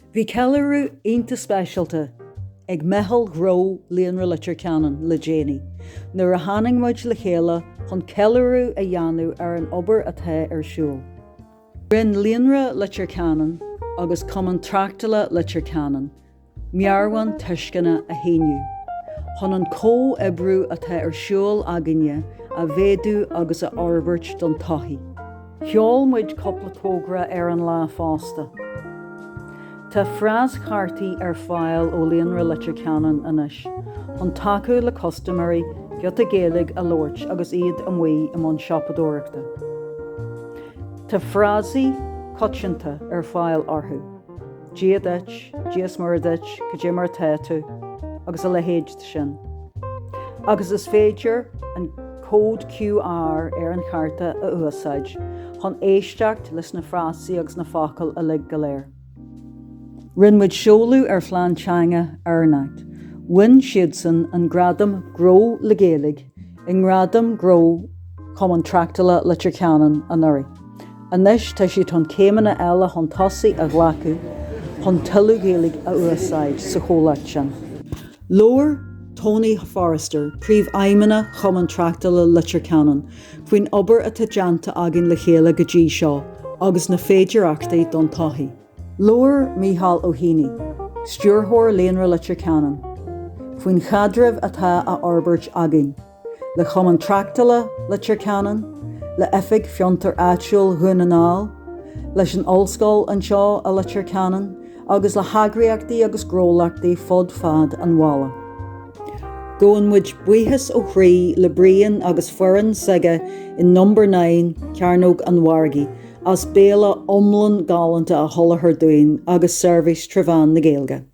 Bhí ceiliúradh ionta spéisialta ag Mheitheal Ghnó Líonra Leitir Ceanainn le déanaí, nuair a tháinig muid le chéile chun ceiliúradh a dhéanamh ar an obair atá ar siúl. Rinne Líonra Leitir Ceanainn agus Cumann Tráchtála Leitir Ceanainn, meabhrán tuisceana a shíniú, chun an có-oibriú atá ar siúl aginne a bhéadú agus a orbairt don taithí. Cheol muid coppla tógra ar an lá fásta. Tá frás chartaí ar fáil ó Líonra Leitir Ceanainn anois, chun taú le customary beat a géalaigh a labhairt agus iad an mhaí am an siopadóireachta. Tá frásaí coitianta ar fáil orthu, dia deit, dias mar deit, go dé mar tátu, agus a lehéid sin. Agus is féidir an cód QR ar an charta a uasaid, chun éisteacht leis na frásaí agus na fácail a le go léir. Rinmuid seolú ar phlean teanga arnacht, win siad san an gradam Ghnó le géalaigh, in gradam Ghnó Cumann Tráchtála Leitir Ceanainn an uirthi. Anois tá siad chun céimeanna eile chun tosaí a ghlacu, chun tuilú géalaigh a uasaid sa chomhlacht sin. Lóir Tony Forrester, príomh-aidhmeanna Cumann Tráchtála Leitir Ceanainn, faoin obair atá deanta agin le chéile go dtí seo, agus na féidireachtaí don taithí. Lóir Mheitheal Ghnó, stúrthóir Líonra Leitir Ceanainn, faoin chadramh atá a orbairt agin, le Cumann Tráchtála Leitir Ceanainn, le oifig fiontar áitiúil dhunanáil, leis an ollscoil anseo a Leitir Ceanainn, agus le hagraíochtaí agus grólaachtaí fud fad an bhála. Góin muid buíochas ó chraí le bríon agus foireann saige in number 9 Cearnóg an Mhargaí, as béla omlan galanta a thola chuir doin agus service tribhán na Gaeilge.